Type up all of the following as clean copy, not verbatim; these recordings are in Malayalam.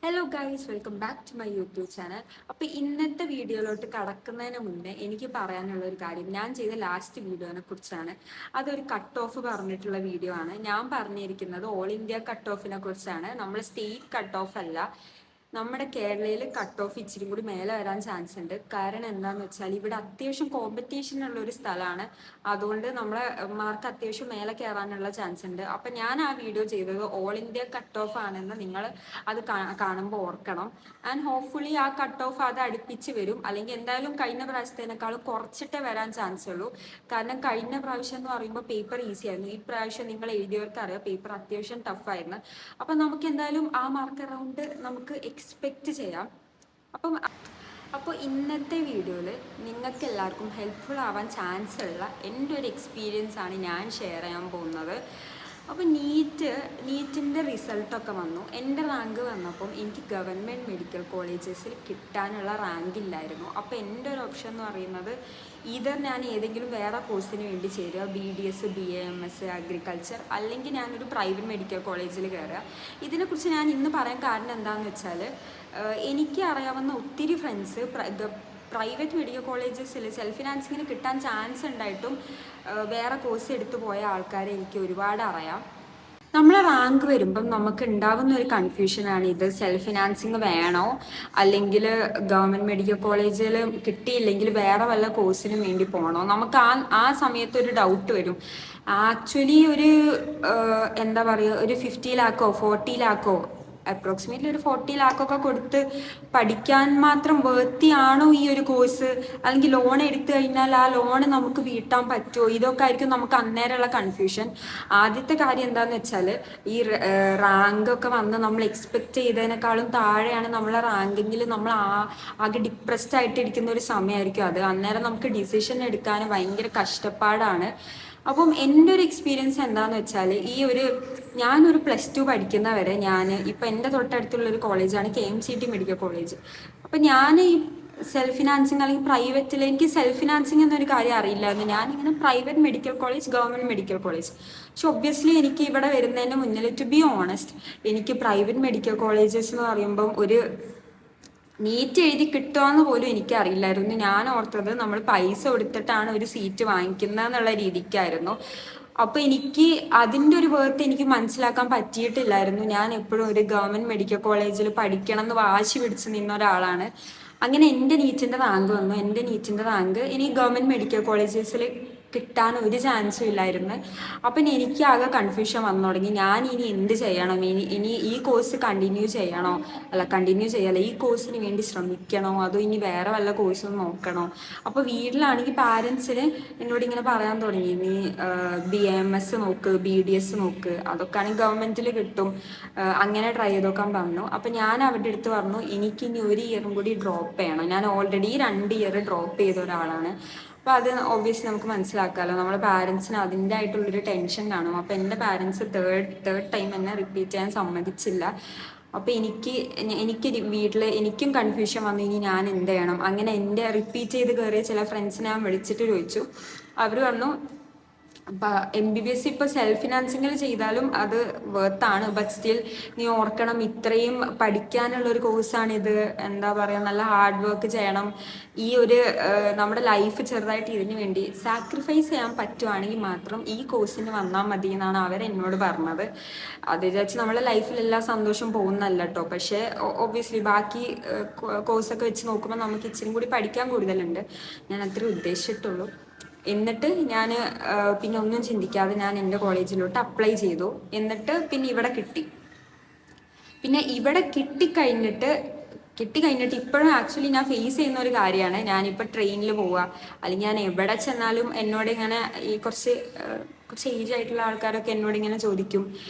Hello guys, welcome back to my YouTube channel. അപ്പോൾ ഇന്നത്തെ വീഡിയോയിലോട്ട് കടക്കുന്നതിന് മുന്നേ എനിക്ക് പറയാനുള്ള ഒരു കാര്യം, ഞാൻ ചെയ്ത ലാസ്റ്റ് വീഡിയോനെ കുറിച്ചാണ്. അതൊരു കട്ട് ഓഫ് പറഞ്ഞിട്ടുള്ള വീഡിയോ ആണ്. ഞാൻ പറഞ്ഞിരിക്കുന്നത് ഓൾ ഇന്ത്യ കട്ട് ഓഫിനെ കുറിച്ചാണ്. നമ്മൾ സ്റ്റേറ്റ് കട്ട് ഓഫ് അല്ല. നമ്മുടെ കേരളയിൽ കട്ട് ഓഫ് ഇച്ചിരി കൂടി മേലെ വരാൻ ചാൻസ് ഉണ്ട്. കാരണം എന്താന്ന് വെച്ചാൽ ഇവിടെ അത്യാവശ്യം കോമ്പറ്റീഷൻ ഉള്ള ഒരു സ്ഥലമാണ്. അതുകൊണ്ട് നമ്മളെ മാർക്ക് അത്യാവശ്യം മേലെ കയറാനുള്ള ചാൻസ് ഉണ്ട്. അപ്പം ഞാൻ ആ വീഡിയോ ചെയ്തത് ഓൾ ഇന്ത്യ കട്ട് ഓഫ് ആണെന്ന് നിങ്ങൾ അത് കാണുമ്പോൾ ഓർക്കണം. ആൻഡ് ഹോപ്പ്ഫുള്ളി ആ കട്ട് ഓഫ് അത് അടുപ്പിച്ച് വരും. അല്ലെങ്കിൽ എന്തായാലും കഴിഞ്ഞ പ്രാവശ്യത്തേനേക്കാളും കുറച്ചിട്ടേ വരാൻ ചാൻസ് ഉള്ളൂ. കാരണം കഴിഞ്ഞ പ്രാവശ്യം എന്ന് പറയുമ്പോൾ പേപ്പർ ഈസി ആയിരുന്നു. ഈ പ്രാവശ്യം നിങ്ങൾ എഴുതിയവർക്ക് അറിയാം പേപ്പർ അത്യാവശ്യം ടഫായിരുന്നു. അപ്പം നമുക്ക് എന്തായാലും ആ മാർക്ക് അറൗണ്ട് നമുക്ക് എക്സ്പെക്റ്റ് ചെയ്യാം. അപ്പോൾ ഇന്നത്തെ വീഡിയോയിൽ നിങ്ങൾക്ക് എല്ലാവർക്കും ഹെൽപ്ഫുൾ ആവാൻ ചാൻസ് ഉള്ള എൻ്റെ ഒരു എക്സ്പീരിയൻസ് ആണ് ഞാൻ ഷെയർ ചെയ്യാൻ പോകുന്നത്. അപ്പോൾ നീറ്റിൻ്റെ റിസൾട്ടൊക്കെ വന്നു. എൻ്റെ റാങ്ക് വന്നപ്പം എനിക്ക് ഗവൺമെൻറ് മെഡിക്കൽ കോളേജസിൽ കിട്ടാനുള്ള റാങ്ക് ഇല്ലായിരുന്നു. അപ്പോൾ എൻ്റെ ഒരു ഓപ്ഷൻ എന്ന് പറയുന്നത് ഈതർ ഞാൻ ഏതെങ്കിലും വേറെ കോഴ്സിന് വേണ്ടി ചേരുക, BDS, BAMS, അഗ്രികൾച്ചർ, അല്ലെങ്കിൽ ഞാനൊരു പ്രൈവറ്റ് മെഡിക്കൽ കോളേജിൽ കയറുക. ഇതിനെക്കുറിച്ച് ഞാൻ ഇന്ന് പറയാൻ കാരണം എന്താണെന്ന് വെച്ചാൽ എനിക്ക് അറിയാവുന്ന ഒത്തിരി ഫ്രണ്ട്സ് പ്രൈവറ്റ് മെഡിക്കൽ കോളേജസിൽ സെൽഫ് ഫിനാൻസിങ്ങിന് കിട്ടാൻ ചാൻസ് ഉണ്ടായിട്ടും വേറെ കോഴ്സ് എടുത്തു പോയ ആൾക്കാരെ എനിക്ക് ഒരുപാട് അറിയാം. നമ്മളെ റാങ്ക് വരുമ്പം നമുക്ക് ഉണ്ടാവുന്ന ഒരു കൺഫ്യൂഷനാണ്, ഇത് സെൽഫ് ഫിനാൻസിങ് വേണോ, അല്ലെങ്കിൽ ഗവൺമെൻറ് മെഡിക്കൽ കോളേജിൽ കിട്ടിയില്ലെങ്കിൽ വേറെ വല്ല കോഴ്സിനും വേണ്ടി പോകണോ. നമുക്ക് ആ സമയത്ത് ഒരു ഡൗട്ട് വരും. ആക്ച്വലി ഒരു എന്താ പറയുക, ഒരു 50 ലാക്കോ 40 ലാക്കോ അപ്രോക്സിമേറ്റ്ലി ഒരു 40 ലാക്കൊക്കെ കൊടുത്ത് പഠിക്കാൻ മാത്രം വേർത്തിയാണോ ഈ ഒരു കോഴ്സ്, അല്ലെങ്കിൽ ലോൺ എടുത്തു കഴിഞ്ഞാൽ ആ ലോണ് നമുക്ക് വീട്ടാൻ പറ്റുമോ, ഇതൊക്കെ ആയിരിക്കും നമുക്ക് അന്നേരമുള്ള കൺഫ്യൂഷൻ. ആദ്യത്തെ കാര്യം എന്താണെന്ന് വെച്ചാൽ ഈ റാങ്കൊക്കെ വന്ന് നമ്മൾ എക്സ്പെക്റ്റ് ചെയ്തതിനേക്കാളും താഴെയാണ് നമ്മളെ റാങ്കെങ്കിൽ നമ്മൾ ആകെ ഡിപ്രസ്ഡ് ആയിട്ടിരിക്കുന്ന ഒരു സമയമായിരിക്കും അത്. അന്നേരം നമുക്ക് ഡിസിഷൻ എടുക്കാൻ ഭയങ്കര കഷ്ടപ്പാടാണ്. അപ്പം എൻ്റെ ഒരു എക്സ്പീരിയൻസ് എന്താണെന്ന് വെച്ചാൽ ഞാനൊരു +2 പഠിക്കുന്നവരെ ഇപ്പം എൻ്റെ തൊട്ടടുത്തുള്ളൊരു കോളേജാണ് KMCT മെഡിക്കൽ കോളേജ്. അപ്പം ഞാൻ ഈ സെൽഫ് ഫിനാൻസിങ് അല്ലെങ്കിൽ പ്രൈവറ്റിൽ എനിക്ക് സെൽഫ് ഫിനാൻസിങ് എന്നൊരു കാര്യം അറിയില്ലായിരുന്നു. ഞാനിങ്ങനെ private medical college, government medical college. പക്ഷെ ഒബ്വിയസ്ലി എനിക്ക് ഇവിടെ വരുന്നതിന് മുന്നിൽ, ടു ബി ഓണസ്റ്റ്, എനിക്ക് പ്രൈവറ്റ് മെഡിക്കൽ കോളേജസ് എന്ന് പറയുമ്പം ഒരു നീറ്റ് എഴുതി കിട്ടുമെന്ന് പോലും എനിക്കറിയില്ലായിരുന്നു. ഞാൻ ഓർത്തത് നമ്മൾ പൈസ കൊടുത്തിട്ടാണ് ഒരു സീറ്റ് വാങ്ങിക്കുന്നത് എന്നുള്ള രീതിക്കായിരുന്നു. അപ്പോൾ എനിക്ക് അതിൻ്റെ ഒരു വേർത്ത് എനിക്ക് മനസ്സിലാക്കാൻ പറ്റിയിട്ടില്ലായിരുന്നു. ഞാൻ എപ്പോഴും ഒരു ഗവൺമെൻറ് മെഡിക്കൽ കോളേജിൽ പഠിക്കണം എന്ന് വാശി പിടിച്ച് നിന്ന ഒരാളാണ്. അങ്ങനെ എൻ്റെ നീറ്റിൻ്റെ റാങ്ക് വന്നു. എൻ്റെ നീറ്റിൻ്റെ റാങ്ക് ഇനി ഗവൺമെൻറ് മെഡിക്കൽ കോളേജസിൽ കിട്ടാൻ ഒരു ചാൻസും ഇല്ലായിരുന്നു. അപ്പം എനിക്ക് ആകെ കൺഫ്യൂഷൻ വന്നു തുടങ്ങി. ഞാൻ ഇനി എന്ത് ചെയ്യണം, ഇനി ഈ കോഴ്സ് കണ്ടിന്യൂ ചെയ്യണോ, ഈ കോഴ്സിന് വേണ്ടി ശ്രമിക്കണോ, അതോ ഇനി വേറെ വല്ല കോഴ്സും നോക്കണോ. അപ്പോൾ വീട്ടിലാണെങ്കിൽ പാരൻസിന് എന്നോട് ഇങ്ങനെ പറയാൻ തുടങ്ങി, നീ BAMS നോക്ക്, BDS നോക്ക്, അതൊക്കെ ആണെങ്കിൽ ഗവൺമെൻറ്റിൽ കിട്ടും, അങ്ങനെ ട്രൈ ചെയ്തോക്കാൻ പറഞ്ഞു. അപ്പം ഞാൻ അവരുടെ അടുത്ത് പറഞ്ഞു, എനിക്കിനി ഒരു ഇയറും കൂടി ഡ്രോപ്പ് ചെയ്യണം. ഞാൻ ഓൾറെഡി 2 ഇയർ ഡ്രോപ്പ് ചെയ്ത ഒരാളാണ്. അപ്പോൾ അത് ഒബ്വിയസ്ലി നമുക്ക് മനസ്സിലാക്കാമല്ലോ, നമ്മുടെ പാരൻസിന് അതിൻ്റെ ആയിട്ടുള്ളൊരു ടെൻഷൻ കാണും. അപ്പോൾ എൻ്റെ പാരൻസ് തേർഡ് ടൈം എന്നെ റിപ്പീറ്റ് ചെയ്യാൻ സമ്മതിച്ചില്ല. അപ്പോൾ എനിക്ക് വീട്ടിൽ എനിക്കും കൺഫ്യൂഷൻ വന്നു, ഇനി ഞാൻ എന്ത് ചെയ്യണം. അങ്ങനെ എൻ്റെ റിപ്പീറ്റ് ചെയ്ത് കയറിയ ചില ഫ്രണ്ട്സിനെ ഞാൻ വിളിച്ചിട്ട് ചോദിച്ചു. അവർ പറഞ്ഞു, അപ്പം MBBS ഇപ്പോൾ സെൽഫ് ഫിനാൻസിങ്ങിൽ ചെയ്താലും അത് വേർത്താണ്. ബട്ട് സ്റ്റിൽ നീ ഓർക്കണം, ഇത്രയും പഠിക്കാനുള്ളൊരു കോഴ്സാണിത്. എന്താ പറയുക, നല്ല ഹാർഡ് വർക്ക് ചെയ്യണം. ഈ ഒരു നമ്മുടെ ലൈഫ് ചെറുതായിട്ട് ഇതിന് വേണ്ടി സാക്രിഫൈസ് ചെയ്യാൻ പറ്റുവാണെങ്കിൽ മാത്രം ഈ കോഴ്സിന് വന്നാൽ മതി എന്നാണ് അവരെന്നോട് പറഞ്ഞത്. അത് വിചാരിച്ച് നമ്മളെ ലൈഫിൽ എല്ലാ സന്തോഷവും പോകുന്നല്ല കേട്ടോ. പക്ഷേ ഒബ്വിയസ്ലി ബാക്കി കോഴ്സൊക്കെ വെച്ച് നോക്കുമ്പോൾ നമുക്ക് ഇച്ചിരി കൂടി പഠിക്കാൻ കൂടുതലുണ്ട്. ഞാൻ അത്രേ ഉദ്ദേശിച്ചിട്ടുള്ളൂ. എന്നിട്ട് ഞാൻ പിന്നെ ഒന്നും ചിന്തിക്കാതെ ഞാൻ എൻ്റെ കോളേജിലോട്ട് അപ്ലൈ ചെയ്തു. എന്നിട്ട് പിന്നെ ഇവിടെ കിട്ടി. പിന്നെ ഇവിടെ കിട്ടിക്കഴിഞ്ഞിട്ട് ഇപ്പോഴും ആക്ച്വലി ഞാൻ ഫേസ് ചെയ്യുന്ന ഒരു കാര്യമാണ്. ഞാനിപ്പോൾ ട്രെയിനിൽ പോവുക, അല്ലെങ്കിൽ ഞാൻ എവിടെ ചെന്നാലും എന്നോട് ഇങ്ങനെ ഈ കുറച്ച് ഏജ് ആയിട്ടുള്ള ആൾക്കാരൊക്കെ എന്നോട് ഇങ്ങനെ ചോദിക്കും,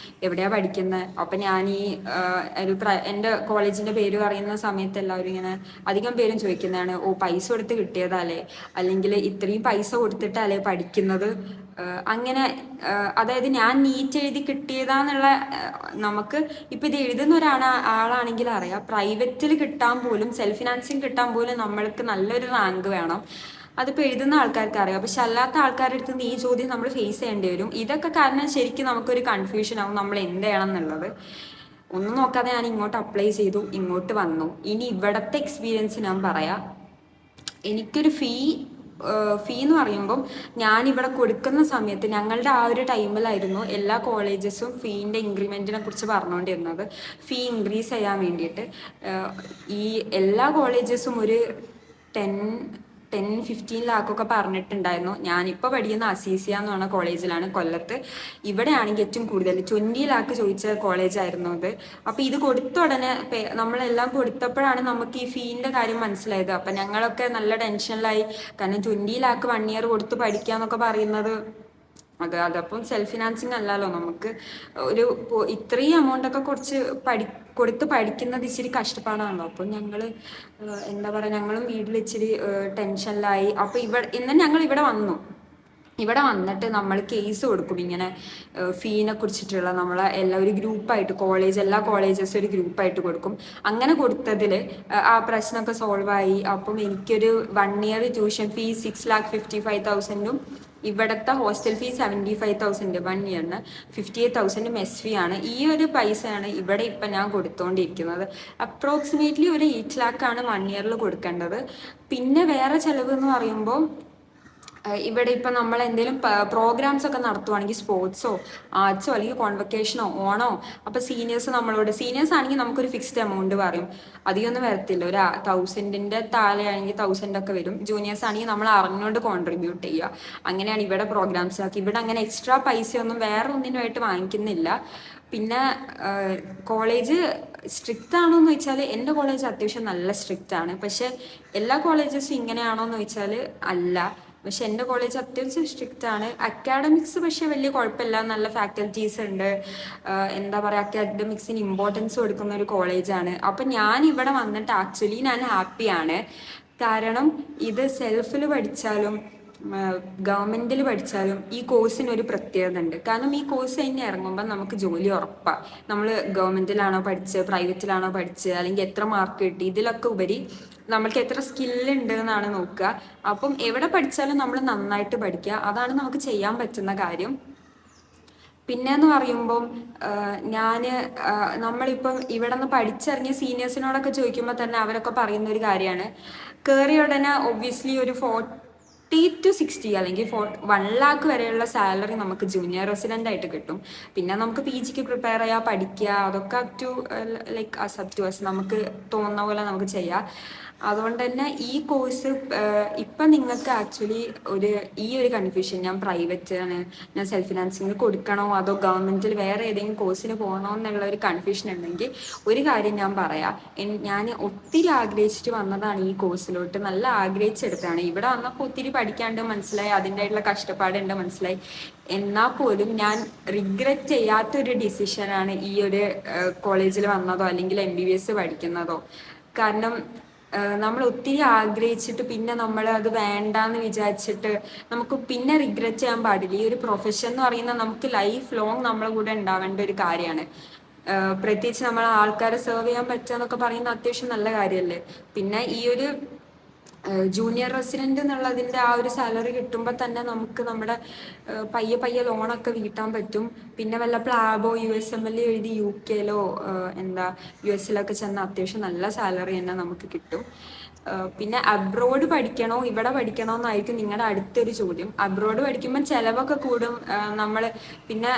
എവിടെയാണ് പഠിക്കുന്നത്. അപ്പം ഞാൻ എൻ്റെ കോളേജിൻ്റെ പേര് പറയുന്ന സമയത്ത് എല്ലാവരും ഇങ്ങനെ അധികം പേരും ചോദിക്കുന്നതാണ്, ഓ പൈസ കൊടുത്ത് കിട്ടിയതല്ലേ, അല്ലെങ്കിൽ ഇത്രയും പൈസ കൊടുത്തിട്ടല്ലേ പഠിക്കുന്നത്. അങ്ങനെ അതായത് ഞാൻ നീറ്റ് എഴുതി കിട്ടിയതാന്നുള്ള, നമുക്ക് ഇപ്പം ഇത് എഴുതുന്ന ആളാണെങ്കിൽ അറിയാം, പ്രൈവറ്റിൽ കിട്ടാൻ പോലും, സെൽഫ് ഫിനാൻസിങ് കിട്ടാൻ പോലും നമ്മൾക്ക് നല്ലൊരു റാങ്ക് വേണം. അതിപ്പോൾ എഴുതുന്ന ആൾക്കാർക്ക് അറിയാം. പക്ഷെ അല്ലാത്ത ആൾക്കാരുടെ അടുത്ത് ഈ ചോദ്യം നമ്മൾ ഫേസ് ചെയ്യേണ്ടി വരും. ഇതൊക്കെ കാരണം ശരിക്കും നമുക്കൊരു കൺഫ്യൂഷൻ ആവും നമ്മൾ എന്ത് ചെയ്യണം എന്നുള്ളത്. ഒന്നും നോക്കാതെ ഞാൻ ഇങ്ങോട്ട് അപ്ലൈ ചെയ്തു, ഇങ്ങോട്ട് വന്നു. ഇനി ഇവിടുത്തെ എക്സ്പീരിയൻസ് ഞാൻ പറയാം. എനിക്കൊരു ഫീ എന്ന് പറയുമ്പം ഞാനിവിടെ കൊടുക്കുന്ന സമയത്ത് ഞങ്ങളുടെ ആ ഒരു ടൈമിലായിരുന്നു എല്ലാ കോളേജസും ഫീൻ്റെ ഇൻക്രിമെൻറ്റിനെ കുറിച്ച് പറഞ്ഞുകൊണ്ടിരുന്നത്. ഫീ ഇൻക്രീസ് ചെയ്യാൻ വേണ്ടിയിട്ട് ഈ എല്ലാ കോളേജസും ഒരു 10-15 ലാക്കൊക്കെ പറഞ്ഞിട്ടുണ്ടായിരുന്നു. ഞാനിപ്പോൾ പഠിക്കുന്ന അസീസിയ എന്ന് പറഞ്ഞ കോളേജിലാണ്, കൊല്ലത്ത്. ഇവിടെ ആണെങ്കിൽ ഏറ്റവും കൂടുതൽ 20 ലാക്ക് ചോദിച്ച കോളേജായിരുന്നു അത്. അപ്പോൾ ഇത് കൊടുത്ത ഉടനെ നമ്മളെല്ലാം കൊടുത്തപ്പോഴാണ് നമുക്ക് ഈ ഫീൻ്റെ കാര്യം മനസ്സിലായത്. അപ്പം ഞങ്ങളൊക്കെ നല്ല ടെൻഷനിലായി. കാരണം 20 ലാക്ക് 1 ഇയർ കൊടുത്ത് പഠിക്കുക എന്നൊക്കെ പറയുന്നത് അതപ്പം സെൽഫ് ഫിനാൻസിങ് അല്ലല്ലോ. നമുക്ക് ഒരു ഇത്രയും എമൗണ്ടൊക്കെ കൊടുത്ത് പഠിക്കുന്നത് ഇച്ചിരി കഷ്ടപ്പാടാണല്ലോ. അപ്പം ഞങ്ങൾ എന്താ പറയുക, ഞങ്ങളും വീട്ടിൽ ഇച്ചിരി ടെൻഷനിലായി. അപ്പോൾ ഞങ്ങൾ ഇവിടെ വന്നു. ഇവിടെ വന്നിട്ട് നമ്മൾ കേസ് കൊടുക്കും ഇങ്ങനെ ഫീനെ കുറിച്ചിട്ടുള്ള. നമ്മളെ ഒരു ഗ്രൂപ്പായിട്ട് എല്ലാ കോളേജസും ഒരു ഗ്രൂപ്പായിട്ട് കൊടുക്കും. അങ്ങനെ കൊടുത്തതിൽ ആ പ്രശ്നമൊക്കെ സോൾവ് ആയി. അപ്പം എനിക്കൊരു 1 ഇയർ ട്യൂഷൻ ഫീ 6,55,000 ഇവിടുത്തെ ഹോസ്റ്റൽ ഫീ 75,000 1 ഇയറിന്. 58,000 മെസ് ഫീ ആണ്. ഈ ഒരു പൈസയാണ് ഇവിടെ ഇപ്പം ഞാൻ കൊടുത്തുകൊണ്ടിരിക്കുന്നത്. അപ്രോക്സിമേറ്റ്ലി ഒരു 8 ലാക്കാണ് 1 ഇയറിൽ കൊടുക്കേണ്ടത്. പിന്നെ വേറെ ചിലവ് എന്ന് പറയുമ്പോൾ ഇവിടെ ഇപ്പം നമ്മൾ എന്തെങ്കിലും പ്രോഗ്രാംസ് ഒക്കെ നടത്തുവാണെങ്കിൽ സ്പോർട്സോ ആർട്സോ അല്ലെങ്കിൽ കോൺവക്കേഷനോ ഓണോ, അപ്പോൾ സീനിയേഴ്സ് ആണെങ്കിൽ നമുക്കൊരു ഫിക്സ്ഡ് എമൗണ്ട് പറയും. അധികമൊന്നും വരത്തില്ല. ഒരു 1,000-ന്റെ താഴെ ആണെങ്കിൽ 1,000 ഒക്കെ വരും. ജൂനിയേഴ്സ് ആണെങ്കിൽ നമ്മൾ അറിഞ്ഞുകൊണ്ട് കോൺട്രിബ്യൂട്ട് ചെയ്യുക. അങ്ങനെയാണ് ഇവിടെ പ്രോഗ്രാംസ് ആക്കി. ഇവിടെ അങ്ങനെ എക്സ്ട്രാ പൈസയൊന്നും വേറെ ഒന്നിനുമായിട്ട് വാങ്ങിക്കുന്നില്ല. പിന്നെ കോളേജ് സ്ട്രിക്റ്റ് ആണോ എന്ന് വെച്ചാൽ എൻ്റെ കോളേജ് അത്യാവശ്യം നല്ല സ്ട്രിക്റ്റ് ആണ്. പക്ഷെ എല്ലാ കോളേജസും ഇങ്ങനെയാണോ എന്ന് വെച്ചാൽ അല്ല. പക്ഷെ എൻ്റെ കോളേജ് അത്യാവശ്യം സ്ട്രിക്റ്റ് ആണ്. അക്കാഡമിക്സ് പക്ഷെ വലിയ കുഴപ്പമില്ല, നല്ല ഫാക്കൽറ്റീസ് ഉണ്ട്. എന്താ പറയുക, അക്കാഡമിക്സിന് ഇമ്പോർട്ടൻസ് കൊടുക്കുന്ന ഒരു കോളേജാണ്. അപ്പം ഞാൻ ഇവിടെ വന്നിട്ട് ആക്ച്വലി ഞാൻ ഹാപ്പിയാണ്. കാരണം ഇത് സെൽഫിൽ പഠിച്ചാലും ഗവൺമെൻറ്റിൽ പഠിച്ചാലും ഈ കോഴ്സിനൊരു പ്രത്യേകത ഉണ്ട്. കാരണം ഈ കോഴ്സ് കഴിഞ്ഞ് ഇറങ്ങുമ്പോൾ നമുക്ക് ജോലി ഉറപ്പാണ്. നമ്മൾ ഗവൺമെൻറ്റിലാണോ പഠിച്ച് പ്രൈവറ്റിലാണോ പഠിച്ച് അല്ലെങ്കിൽ എത്ര മാർക്ക് കിട്ടി, ഇതിലൊക്കെ ഉപരി നമ്മൾക്ക് എത്ര സ്കില്ലുണ്ട് എന്നാണ് നോക്കുക. അപ്പം എവിടെ പഠിച്ചാലും നമ്മൾ നന്നായിട്ട് പഠിക്കുക, അതാണ് നമുക്ക് ചെയ്യാൻ പറ്റുന്ന കാര്യം. പിന്നെന്ന് പറയുമ്പം നമ്മളിപ്പം ഇവിടെ നിന്ന് പഠിച്ചിറങ്ങിയ സീനിയേഴ്സിനോടൊക്കെ ചോദിക്കുമ്പോൾ തന്നെ അവരൊക്കെ പറയുന്ന ഒരു കാര്യമാണ്, കയറിയ ഉടനെ ഒബ്വിയസ്ലി ഒരു 40-60 അല്ലെങ്കിൽ 1 ലാക്ക് വരെയുള്ള സാലറി നമുക്ക് ജൂനിയർ റെസിഡൻ്റ് ആയിട്ട് കിട്ടും. പിന്നെ നമുക്ക് PGക്ക് പ്രിപ്പയർ ചെയ്യുക, പഠിക്കുക, അതൊക്കെ അപ് ടു അസ് നമുക്ക് തോന്നുന്ന പോലെ നമുക്ക് ചെയ്യാം. അതുകൊണ്ട് തന്നെ ഈ കോഴ്സ് ഇപ്പം നിങ്ങൾക്ക് ആക്ച്വലി ഈ ഒരു കൺഫ്യൂഷൻ, ഞാൻ പ്രൈവറ്റ് ആണ്, ഞാൻ സെൽഫ് ഫിനാൻസിങ് കൊടുക്കണോ അതോ ഗവൺമെൻറ്റിൽ വേറെ ഏതെങ്കിലും കോഴ്സിന് പോകണോ എന്നുള്ള ഒരു കൺഫ്യൂഷൻ ഉണ്ടെങ്കിൽ ഒരു കാര്യം ഞാൻ പറയാം. ഞാൻ ഒത്തിരി ആഗ്രഹിച്ചിട്ട് വന്നതാണ് ഈ കോഴ്സിലോട്ട്, നല്ല ആഗ്രഹിച്ചെടുത്താണ്. ഇവിടെ വന്നപ്പോൾ ഒത്തിരി പഠിക്കാണ്ട് മനസ്സിലായി, അതിൻ്റെതായിട്ടുള്ള കഷ്ടപ്പാടുണ്ട് മനസ്സിലായി. എന്നാൽ പോലും ഞാൻ റിഗ്രറ്റ് ചെയ്യാത്തൊരു ഡിസിഷനാണ് ഈ ഒരു കോളേജിൽ വന്നതോ അല്ലെങ്കിൽ MBBS പഠിക്കുന്നതോ. കാരണം നമ്മൾ ഒത്തിരി ആഗ്രഹിച്ചിട്ട് പിന്നെ നമ്മൾ അത് വേണ്ടാന്ന് വിചാരിച്ചിട്ട് നമുക്ക് പിന്നെ റിഗ്രറ്റ് ചെയ്യാൻ പാടില്ല. ഈ ഒരു പ്രൊഫഷൻ എന്ന് പറയുന്നത് നമുക്ക് ലൈഫ് ലോങ് നമ്മളെ കൂടെ ഉണ്ടാവേണ്ട ഒരു കാര്യമാണ്. പ്രത്യേകിച്ച് നമ്മൾ ആൾക്കാരെ സെർവ് ചെയ്യാൻ പറ്റുക എന്നൊക്കെ പറയുന്നത് അത്യാവശ്യം നല്ല കാര്യമല്ലേ. പിന്നെ ഈ ഒരു ജൂനിയർ റെസിഡൻ്റ് എന്നുള്ളതിൻ്റെ ആ ഒരു സാലറി കിട്ടുമ്പോൾ തന്നെ നമുക്ക് നമ്മുടെ പയ്യെ ലോണൊക്കെ വീട്ടാൻ പറ്റും. പിന്നെ വല്ല പ്ലാബോ USML എഴുതി UKയിലോ US ചെന്ന അത്യാവശ്യം നല്ല സാലറി തന്നെ നമുക്ക് കിട്ടും. പിന്നെ അബ്രോഡ് പഠിക്കണോ ഇവിടെ പഠിക്കണോ എന്നായിരിക്കും നിങ്ങളുടെ അടുത്തൊരു ചോദ്യം. അബ്രോഡ് പഠിക്കുമ്പോൾ ചിലവൊക്കെ കൂടും. പിന്നെ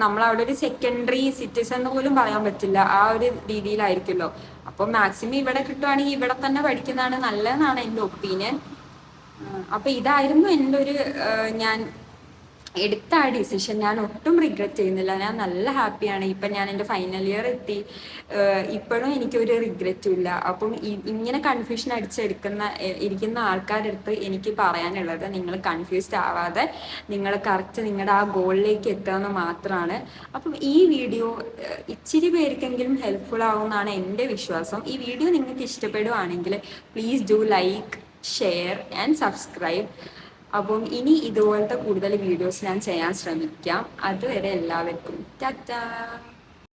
നമ്മളവിടെ ഒരു സെക്കൻഡറി സിറ്റിസൺ പോലും പറയാൻ പറ്റില്ല, ആ ഒരു രീതിയിലായിരിക്കുമല്ലോ. അപ്പോൾ മാക്സിമം ഇവിടെ കിട്ടുവാണെങ്കിൽ ഇവിടെ തന്നെ പഠിക്കുന്നതാണ് നല്ലതെന്നാണ് എൻ്റെ ഒപ്പീനിയൻ. അപ്പോൾ ഇതായിരുന്നു എൻ്റെ ഒരു ഞാൻ എടുത്ത ആ ഡിസിഷൻ. ഞാൻ ഒട്ടും റിഗ്രറ്റ് ചെയ്യുന്നില്ല, ഞാൻ നല്ല ഹാപ്പിയാണ്. ഇപ്പം ഞാൻ എൻ്റെ ഫൈനൽ ഇയർ എത്തി, ഇപ്പോഴും എനിക്കൊരു റിഗ്രറ്റും ഇല്ല. അപ്പം ഇങ്ങനെ കൺഫ്യൂഷൻ ഇരിക്കുന്ന ആൾക്കാരുടെ അടുത്ത് എനിക്ക് പറയാനുള്ളത്, നിങ്ങൾ കൺഫ്യൂസ്ഡ് ആവാതെ നിങ്ങൾ കറക്റ്റ് നിങ്ങളുടെ ആ ഗോളിലേക്ക് എത്തുക മാത്രമാണ്. അപ്പം ഈ വീഡിയോ ഇച്ചിരി പേർക്കെങ്കിലും ഹെൽപ്ഫുൾ ആവുമെന്നാണ് എൻ്റെ വിശ്വാസം. ഈ വീഡിയോ നിങ്ങൾക്ക് ഇഷ്ടപ്പെടുവാണെങ്കിൽ please do like, share and subscribe. അപ്പം ഇനി ഇതുപോലത്തെ കൂടുതൽ വീഡിയോസ് ഞാൻ ചെയ്യാൻ ശ്രമിക്കാം. അതുവരെ എല്ലാവർക്കും ടാറ്റാ.